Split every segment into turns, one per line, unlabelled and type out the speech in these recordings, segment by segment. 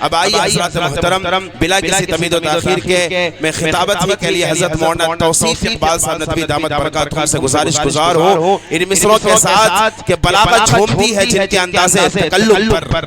اب آئیے حضرات محترم بلا کسی تمہید و تاخیر کے میں خطابت ہی کے لیے حضرت مولانا توصیف اقبال صاحب ندوی دامت برکاتہ سے گزارش گزار ہوں ان مصروں کے ساتھ کہ بلاغت جھومتی ہے جن کے انداز تکلم پر،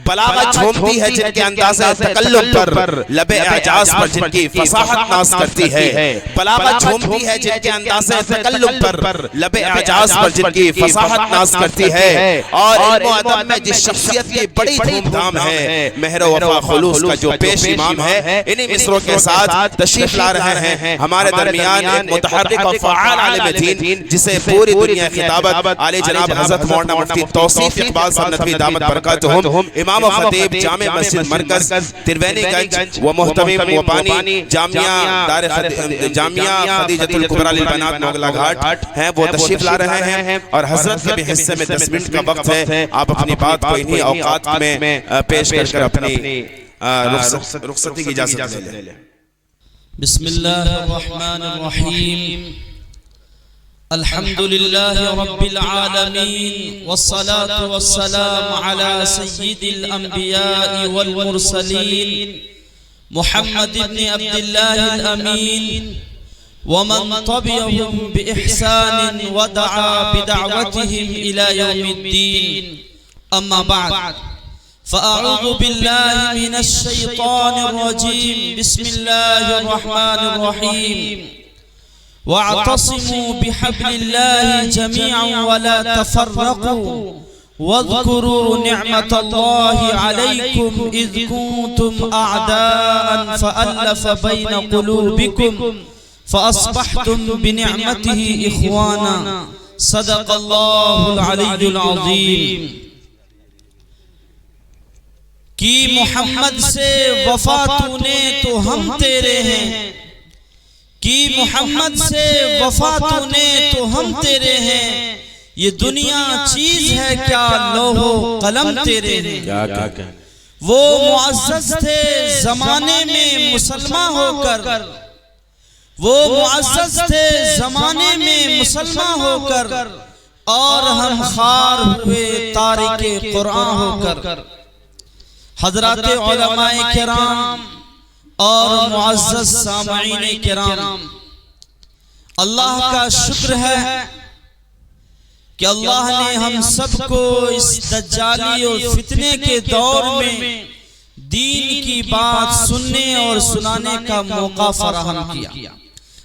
بلاغت جھومتی ہے جن کے انداز تکلم پر، لب اعجاز پر جن کی فصاحت ناز کرتی ہے، بلاغت جھومتی ہے جن کے انداز تکلم پر، لب اعجاز پر جن کی فصاحت ناز کرتی ہے، اور علم و ادب میں جس شخصیت کی بڑی دھوم دھام ہے، مہر و وفا خلوص کا جو پیش امام ہے، انہی مصروں کے ساتھ تشریف لا رہے ہیں ہمارے درمیان ایک متحرک و فعال عالم دین جسے پوری دنیا خطابت عالی جناب حضرت مولانا مفتی توصیف اقبال صاحب ندوی دامت برکاتہم امام و خطیب جامع مسجد مرکز تروینی گنج و محتمم و بانی جامعہ خدیجۃ الکبریٰ للبنات موغلا گھاٹ ہیں، وہ تشریف لا رہے ہیں اور حضرت کے بھی حصے میں 10 منٹ کا وقت ہے، آپ اپنی بات کو انہی اوقات میں پیش کر اپنی رخصتی کی اجازت لے لیں۔
بسم اللہ الرحمن الرحیم، الحمد للہ رب العالمین والصلاة والسلام على سید الانبیاء والمرسلین محمد بن عبد اللہ الامین ومن تبعهم بإحسان ودعا بدعوتهم إلى يوم الدين، أما بعد فأعوذ بالله من الشيطان الرجيم، بسم الله الرحمن الرحيم، واعتصموا بحبل الله جميعا ولا تفرقوا واذكروا نعمة الله عليكم إذ كنتم أعداء فألف بين قلوبكم فأصبحتم بنعمته إخوانا، صدق الله العلي العظيم۔ کی محمد سے وفا تو نے تو ہم تیرے ہیں، کی محمد سے وفا تو نے تو ہم تیرے ہیں، یہ دنیا چیز ہے کیا لوح و قلم تیرے ہیں۔ وہ معزز تھے زمانے میں مسلمان ہو کر، وہ معزز تھے زمانے میں مسلمان ہو کر، اور ہم خار ہوئے تارک قرآن ہو کر۔ حضرات علماء کرام اور معزز سامعین کرام، اللہ کا شکر ہے کہ اللہ نے ہم سب کو اس دجالی اور فتنے کے دور میں دین کی بات سننے اور سنانے کا موقع فراہم کیا۔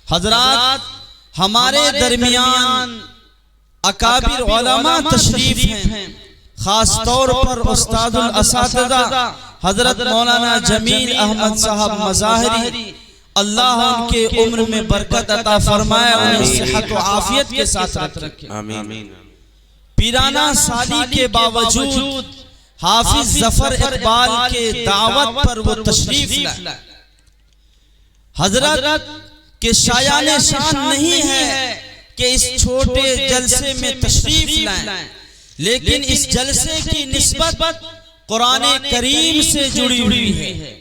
حضرات ہمارے درمیان اکابر علماء تشریف ہیں، خاص طور پر استاد الاساتذہ حضرت مولانا جمیل احمد صاحب مظاہری، اللہ ان کے عمر میں برکت عطا فرمائے، انہیں صحت و عافیت کے ساتھ رکھے، آمین۔ پیرانہ سالی کے باوجود حافظ ظفر اقبال کے دعوت پر وہ تشریف لائے۔ حضرت کے شایان شان نہیں ہے کہ اس چھوٹے جلسے میں تشریف لائیں، لیکن اس جلسے کی نسبت قرآن کریم سے جڑی ہوئی ہے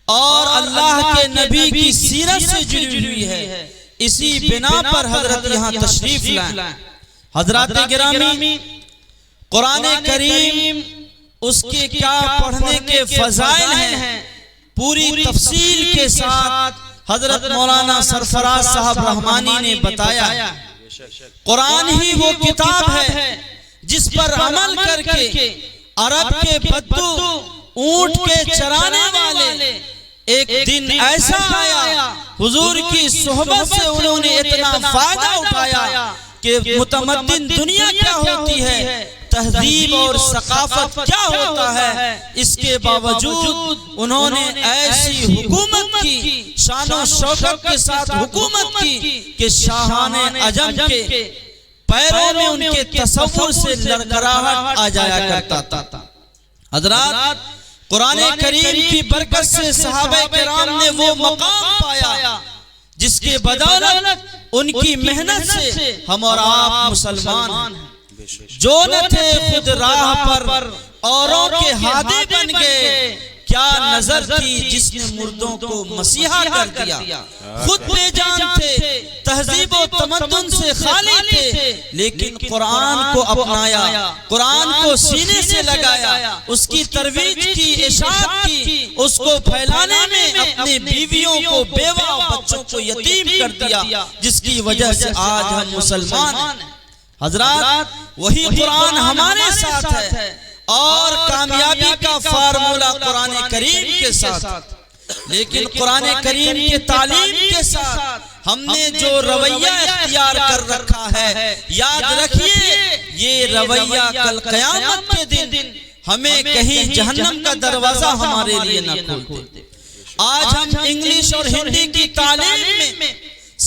اور اللہ کے نبی کی سیرت سے جڑی ہوئی ہے، اسی بنا پر حضرت یہاں تشریف لائیں۔ حضرات گرامی، قرآن کریم اس کے کیا پڑھنے کے فضائل ہیں، پوری تفصیل کے ساتھ حضرت مولانا سرفراز صاحب رحمانی نے بتایا۔ قرآن ہی وہ کتاب ہے جس پر عمل کر کے عرب کے بدو اونٹ کے چرانے والے ایک دن ایسا آیا، حضور کی صحبت سے انہوں نے اتنا فائدہ اٹھایا کہ متمدن دنیا کیا ہوتی ہے، تہذیب اور ثقافت کیا ہوتا ہے، اس کے باوجود انہوں نے ایسی حکومت کی، شان و شوکت کے ساتھ حکومت کی کہ شاہان عجم کے پیروں میں ان کے تصور سے لڑکراہٹ آ جایا کرتا تھا۔ حضرات قرآن کریم کی برکت سے صحابہ کرام نے وہ مقام پایا جس کے بدولت ان کی محنت سے ہم اور آپ مسلمان ہیں۔ جو نہ تھے خود راہ پر اوروں کے ہادی بن گئے، کیا نظر نظر تھی جس نے مردوں کو مسیحا کر دیا. خود بے جان تھے، تہذیب و تمدن سے خالی تھے، لیکن قرآن کو اپنایا، قرآن کو سینے سے لگایا، اس کی ترویج کی، اشاعت کی، اس کو پھیلانے میں اپنی بیویوں کو، بیوہ بچوں کو یتیم کر دیا، جس کی وجہ سے آج ہم مسلمان ہیں. حضرات وہی قرآن ہمارے ساتھ ہے اور کامیابی کا فارمولہ قرآن کریم کے ساتھ. لیکن قرآن کریم کے تعلیم کے ساتھ ہم نے جو رویہ اختیار کر رکھا ہے، یاد رکھیے یہ رویہ کل قیامت کے دن ہمیں کہیں جہنم کا دروازہ ہمارے لیے نہ کھولتے. آج ہم انگلش اور ہندی کی تعلیم میں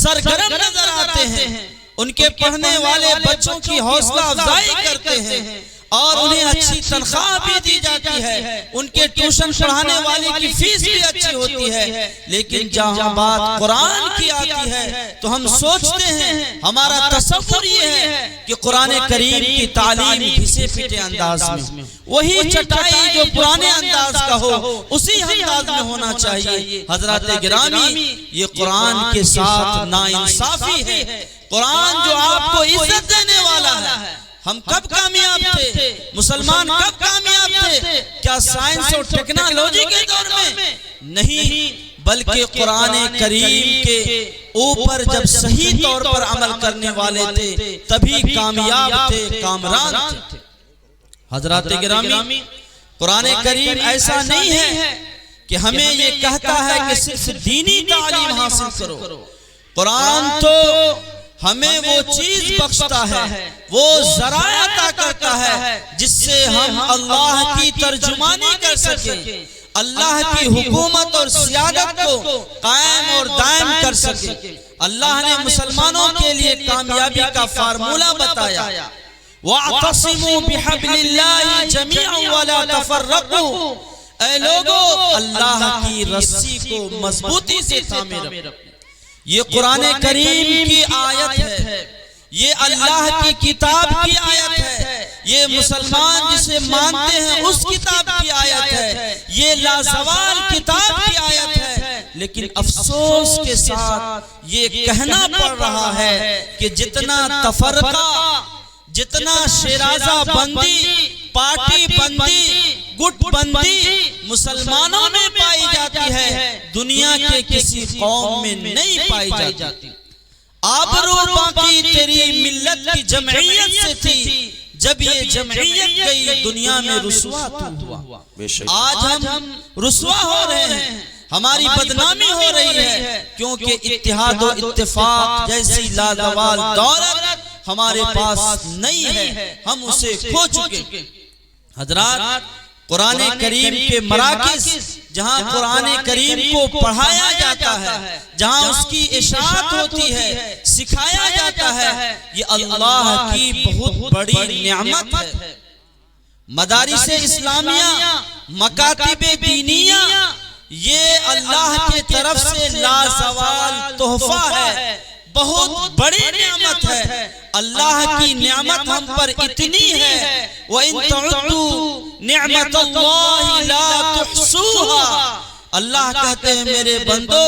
سرگرم نظر آتے ہیں، ان کے پڑھنے والے بچوں کی حوصلہ افزائی کرتے ہیں اور انہیں اچھی تنخواہ بھی دی جاتی ہے، ان کے ٹیوشن پڑھانے والے کی فیس بھی اچھی ہوتی ہے. لیکن جہاں بات قرآن کی آتی ہے تو ہم سوچتے ہیں، ہمارا تصور یہ ہے کہ قرآن کریم کی تعلیم گھسے پٹے انداز میں، وہی چٹائی جو پرانے انداز کا ہو اسی انداز میں ہونا چاہیے. حضرات گرامی، یہ قرآن کے ساتھ ناانصافی ہے. قرآن جو آپ کو عزت دینے والا ہے. ہم کب کامیاب تھے؟ مسلمان کب کامیاب تھے؟ کیا سائنس اور ٹیکنالوجی کے دور میں؟ نہیں، بلکہ قرآن کریم کے اوپر جب صحیح طور پر عمل کرنے والے تھے تبھی کامیاب تھے، کامران تھے. حضرات گرامی، قرآن کریم ایسا نہیں ہے کہ ہمیں یہ کہتا ہے کہ صرف دینی تعلیم حاصل کرو. قرآن تو ہمیں وہ چیز بخشتا ہے، وہ ذرائع عطا کرتا ہے جس سے ہم اللہ کی ترجمانی کر سکیں، اللہ کی حکومت اور سیادت کو قائم اور دائم کر سکیں. اللہ نے مسلمانوں کے لیے کامیابی کا فارمولہ بتایا، وَاعْتَصِمُوا بِحَبْلِ اللَّهِ جَمِيعًا وَلَا تَفَرَّقُوا. اے لوگو، اللہ کی رسی کو مضبوطی سے تھامے رکھو. یہ قرآن کریم کی آیت ہے، یہ اللہ کی کتاب کی آیت ہے، یہ مسلمان جسے مانتے ہیں اس کتاب کی آیت ہے، یہ لازوال کتاب کی آیت ہے. لیکن افسوس کے ساتھ یہ کہنا پڑ رہا ہے کہ جتنا تفرقہ، جتنا شیرازہ بندی، پارٹی بندی، گٹ بندی مسلمانوں میں پائی جاتی ہے، دنیا کے کسی قوم میں نہیں پائی جاتی. آبرو باقی تیری ملت کی جمعیت سے تھی، جب یہ جمعیت گئی دنیا میں رسوا ہوا. آج ہم رسوا ہو رہے ہیں، ہماری بدنامی ہو رہی ہے، کیونکہ اتحاد و اتفاق جیسی لازوال دولت ہمارے پاس نہیں ہے، ہم اسے کھو چکے. حضرات قرآن کریم کے مراکز جہاں قرآن کریم کو پڑھایا جاتا ہے، جہاں اس کی اشاعت ہوتی ہے، سکھایا جاتا ہے، یہ اللہ کی بہت بڑی نعمت ہے. مدارس اسلامیہ، مکاتب دینیہ، یہ اللہ کی طرف سے لازوال تحفہ ہے، بہت بڑی نعمت ہے. اللہ کی نعمت ہم پر اتنی ہے، وَإِن تَعُدُّوا نِعْمَةَ اللَّهِ لَا تُحْصُوهَا. اللہ کہتے ہیں میرے بندو،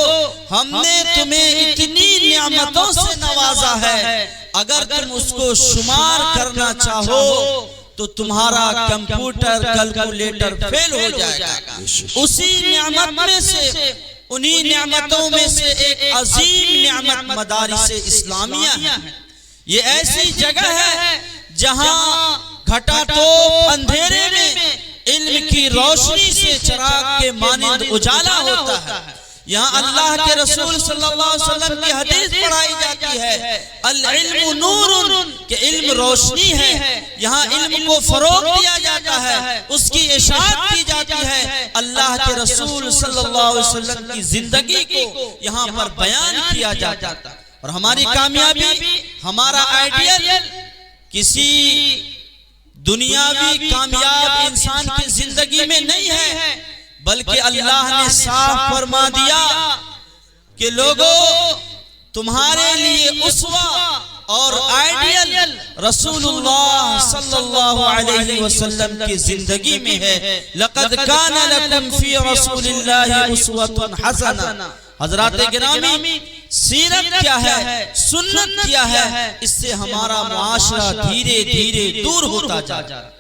ہم نے تمہیں اتنی نعمتوں سے نوازا ہے، اگر تم اس کو شمار کرنا چاہو تو تمہارا کمپیوٹر کیلکولیٹر فیل ہو جائے گا. اسی نعمت میں سے، انہی نعمتوں میں سے ایک عظیم نعمت مدارس اسلامیہ ہے. یہ ایسی جگہ ہے جہاں گھٹا ٹوپ اندھیرے میں علم کی روشنی سے چراغ کے مانند اجالا ہوتا ہے. یہاں اللہ کے رسول صلی اللہ علیہ وسلم کی حدیث پڑھائی جاتی ہے، العلم نور، کہ علم روشنی ہے. یہاں علم کو فروغ دیا جاتا ہے، اس کی اشاعت کی جاتی ہے، اللہ کے رسول صلی اللہ علیہ وسلم کی زندگی کو یہاں پر بیان کیا جاتا ہے. اور ہماری کامیابی، ہمارا آئیڈیل کسی دنیاوی کامیاب انسان کی زندگی میں نہیں ہے، بلکہ اللہ نے صاف فرما دیا کہ لوگو، تمہارے لیے اسوہ اور آئیڈیل رسول اللہ صلی اللہ علیہ وسلم کی زندگی میں ہے۔ لَقَدْ كَانَ لَكُمْ فِي رَسُولِ اللَّهِ أُسْوَةٌ حَسَنَةٌ۔ حضرات گرامی، سیرت کیا ہے، سنت کیا ہے، اس سے ہمارا معاشرہ دھیرے دھیرے دور ہوتا جا رہا ہے۔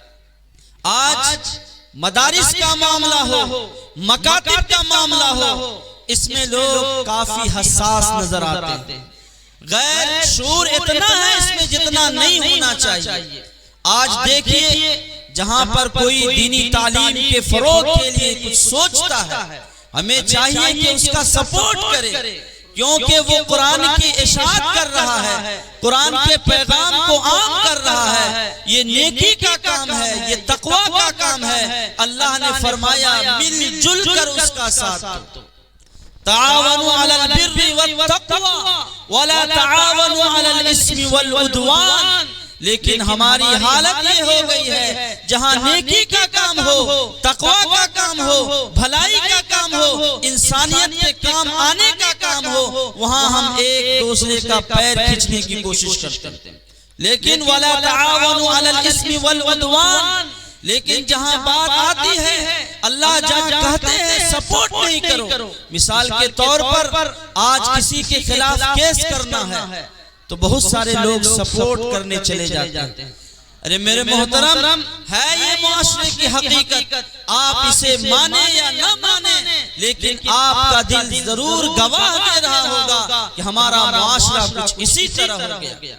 آج مدارس کا معاملہ ہو، مکاتب کا معاملہ ہو، اس میں لوگ کافی حساس نظر آتے ہیں۔ غیر شعور اتنا ہے اس میں جتنا نہیں ہونا چاہیے۔ آج دیکھیے جہاں پر کوئی دینی تعلیم کے فروغ کے لیے کچھ سوچتا ہے، ہمیں چاہیے کہ اس کا سپورٹ کرے، کیونکہ وہ قرآن کی اشاعت کر رہا ہے، قرآن کے پیغام کو عام کر رہا ہے۔ یہ نیکی کا کام ہے، یہ تقوی کا کام ہے۔ اللہ نے فرمایا مل جل کر اس کا ساتھ دو۔ تعاونوا علی البر والتقوی ولا تعاونوا علی الاسم والعدوان۔ لیکن ہماری حالت یہ ہو گئی ہے جہاں نیکی کا کام ہو، تقوی کا کام ہو، بھلائی کا کام ہو، انسانیت کے کام آنے کا کام ہو، وہاں ہم ایک دوسرے کا پیر کھینچنے کی کوشش کرتے ہیں۔ لیکن ولا تعاونوا علی الاسم والعدوان، لیکن جہاں بات آتی ہے اللہ جہاں کہتے ہیں سپورٹ نہیں کرو، مثال کے طور پر آج کسی کے خلاف کیس کرنا ہے تو بہت سارے لوگ سپورٹ کرنے چلے جاتے ہیں۔ ارے میرے محترم، ہے یہ معاشرے کی حقیقت، آپ اسے مانیں یا نہ مانیں، لیکن آپ کا دل ضرور گواہ دے رہا ہوگا کہ ہمارا معاشرہ کچھ اسی طرح ہو گیا۔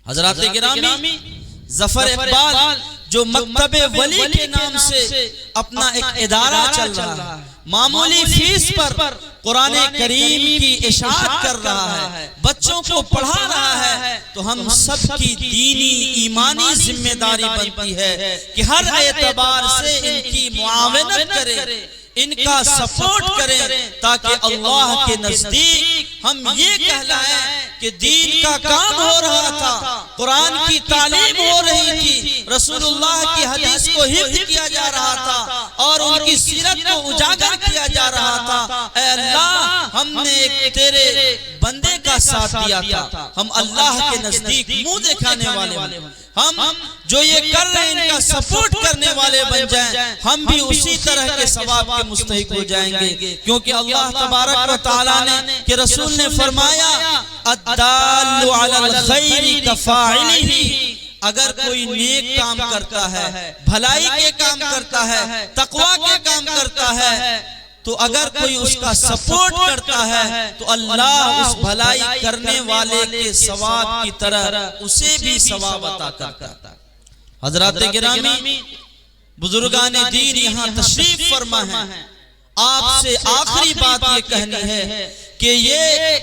حضرات گرامی، ظفر اقبال جو مکتب ولی کے نام سے اپنا ایک ادارہ چل رہا ہے، معمولی فیس پر قرآن کریم کی اشاعت کر رہا ہے، بچوں کو پڑھا رہا ہے، تو ہم سب کی دینی ایمانی ذمہ داری بنتی ہے کہ ہر اعتبار سے ان کی معاونت کریں، ان کا سپورٹ کریں، تاکہ اللہ کے نزدیک ہم یہ کہلائیں کہ دین کا کام ہو رہا تھا، قرآن کی تعلیم ہو رہی تھی، رسول اللہ کی حدیث کو حفظ کیا جا رہا تھا اور ان کی سیرت کو اجاگر کیا جا رہا تھا۔ اے اللہ، ہم نے ایک تیرے بندے کا ساتھ دیا تھا، ہم اللہ کے نزدیک منہ دکھانے والے ہیں، ہم جو یہ کر رہے ہیں ان کا سپورٹ کرنے والے بن جائیں، ہم بھی اسی طرح کے ثواب کے مستحق ہو جائیں گے، کیونکہ اللہ تبارک و تعالیٰ نے کہ رسول نے فرمایا الدال علی الخیر کفاعلہ، اگر کوئی نیک کام کرتا ہے، بھلائی کے کام کرتا ہے، تقوی کے کام کرتا ہے، تو اگر کوئی اس کا سپورٹ کرتا ہے تو اللہ اس بھلائی کرنے والے کے ثواب کی طرح اسے بھی ثواب عطا کرتا ہے۔ حضرات گرامی، بزرگان دین یہاں تشریف فرما ہیں، آپ سے آخری بات یہ کہنی ہے کہ یہ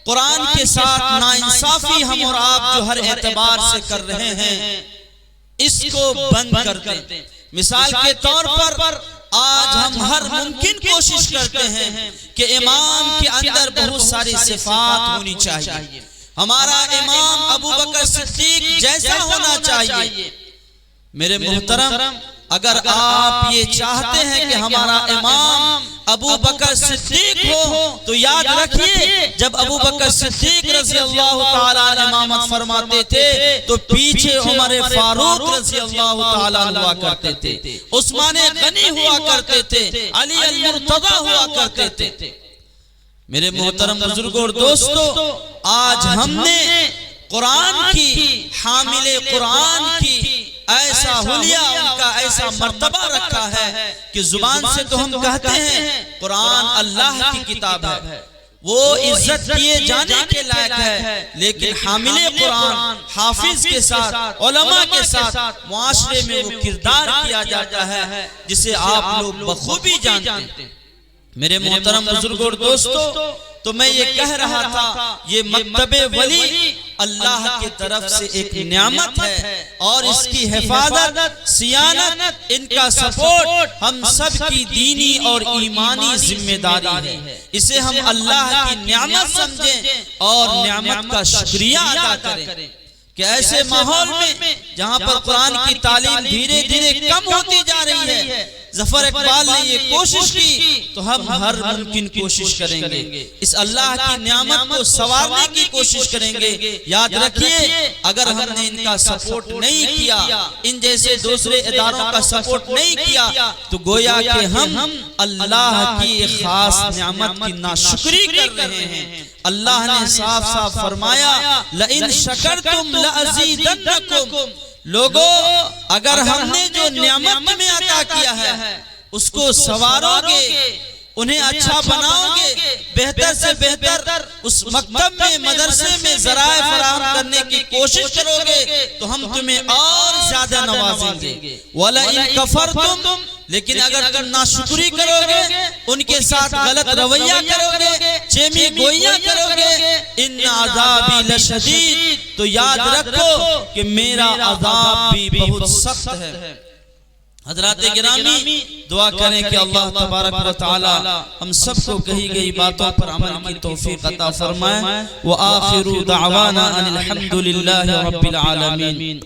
قرآن کے ساتھ ناانصافی ہم اور آپ جو ہر اعتبار سے کر رہے ہیں، اس کو بند کر دیں۔ مثال کے طور پر آج ہم ہر ممکن کوشش کرتے ہیں کہ امام کے اندر بہت ساری صفات ہونی چاہیے، ہمارا امام ابو بکر صدیق جیسا ہونا چاہیے۔ میرے محترم، اگر آپ یہ چاہتے ہیں کہ ہمارا امام ابو بکر صدیق ہو تو یاد رکھیے جب ابو بکر صدیق رضی اللہ تعالیٰ امامت فرماتے تھے تو پیچھے عمر فاروق رضی اللہ تعالیٰ ہوا کرتے تھے، عثمان غنی ہوا کرتے تھے، علی المرتضی ہوا کرتے تھے۔ میرے محترم بزرگوں اور دوستو، آج ہم نے قرآن کی، حامل قرآن کی ایسا حلیہ، ان کا ایسا مرتبہ رکھا ہے کہ زبان سے تو ہم کہتے ہیں قرآن اللہ کی کتاب ہے، وہ عزت دیے جانے کے لائق ہے، لیکن حامل قرآن حافظ کے ساتھ، علماء کے ساتھ معاشرے میں وہ کردار کیا جاتا ہے جسے آپ لوگ بخوبی جانتے ہیں۔ میرے محترم بزرگوں اور دوستو، تو میں یہ کہہ رہا تھا یہ مکتب ولی اللہ کی طرف سے ایک نعمت ہے اور اس کی حفاظت، صیانت، ان کا سپورٹ ہم سب کی دینی اور ایمانی ذمہ داری ہے۔ اسے ہم اللہ کی نعمت سمجھیں اور نعمت کا شکریہ ادا کریں کہ ایسے ماحول میں جہاں پر قرآن کی تعلیم دھیرے دھیرے کم ہوتی جا رہی ہے، ظفر اقبال نے یہ کوشش کی تو ہم ہر ممکن کوشش کریں گے، اس اللہ کی نعمت کو سنوارنے کی کوشش کریں گے۔ یاد رکھیے اگر ہم نے ان کا سپورٹ نہیں کیا، ان جیسے دوسرے اداروں کا سپورٹ نہیں کیا، تو گویا کہ ہم اللہ کی ایک خاص نعمت کی ناشکری کر رہے ہیں۔ اللہ نے صاف صاف فرمایا لَإِن شَكَرْتُمْ لَأَزِيدَنَّكُمْ، لوگو اگر ہم نے جو نعمت میں عطا کیا ہے اس کو سنوارو گے، انہیں اچھا بناؤ گے، بہتر سے بہتر اس مکتب میں مدرسے میں ذرائع فراہم کرنے کی کوشش کرو گے تو ہم تمہیں اور زیادہ نوازیں گے۔ وَلَئِن كَفَرْتُمْ، لیکن اگر تم ناشکری کرو گے، ان کے ساتھ غلط رویہ کرو گے، چیمی گوئیاں کرو گے، ان عذابی لشدید، تو یاد رکھو کہ میرا عذاب بھی بہت سخت ہے۔ حضرات گرامی، دعا کریں کہ اللہ تبارک و تعالی ہم سب کو کہی گئی باتوں پر عمل کی توفیق عطا فرمائے۔ وآخر دعوانا ان الحمدللہ رب العالمین۔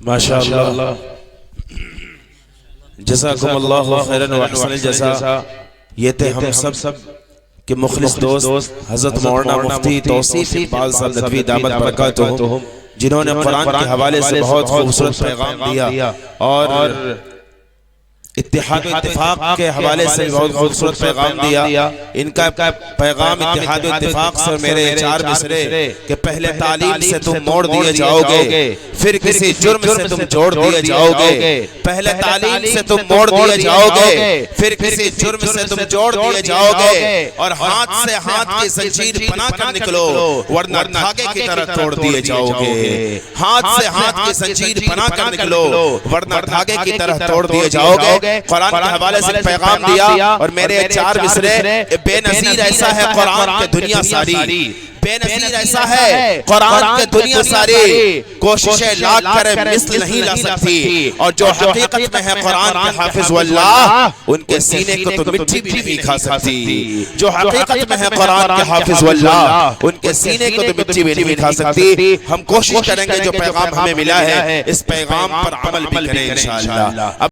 ماشاءاللہ، جزاکم اللہ خیرن و احسن الجزا۔ یہ تھے ہم سب کے مخلص دوست حضرت مولانا مفتی توصیف اقبال صاحب ندوی دامت برکاتہم، جنہوں نے قرآن کے حوالے سے بہت خوبصورت پیغام دیا اور اتحاد و اتفاق کے حوالے سے بہت خوبصورت پیغام دیا۔ ان کا پیغام اتحاد و اتفاق سے میرے چار مصرے کہ پہلے تعلیم سے تم موڑ دیے جاؤ گے، پھر کسی جرم سے تم جوڑ دیے جاؤ گے۔ پہلے تعلیم سے تم موڑ دیے جاؤ گے، پھر کسی جرم سے تم جوڑ دیے جاؤ گے، اور ہاتھ سے ہاتھ کی زنجیر بنا کر نکلو ورنہ دھاگے کی طرح توڑ دیے جاؤ گے۔ ہاتھ سے ہاتھ کی زنجیر بنا کر نکلو ورنہ دھاگے کی طرح توڑ دیے جاؤ گے۔ قرآن کے حوالے سے پیغام دیا اور میرے چار مصرے بے نظیر ایسا ہے قرآن کے دنیا ساری، بے نظیر ایسا ہے قرآن کے دنیا ساری، کوششیں لاکھ کرے مثل نہیں لا سکتی، اور جو حقیقت میں ہے قرآن کے حافظ واللہ ان کے سینے کو تو مٹی بھی نہیں کھا سکتی۔ جو حقیقت میں ہے قرآن کے حافظ واللہ ان کے سینے کو تو مٹی بھی نہیں کھا سکتی۔ ہم کوشش کریں گے جو پیغام ہمیں ملا ہے اس پیغام پر عمل بھی کریں انشاءاللہ۔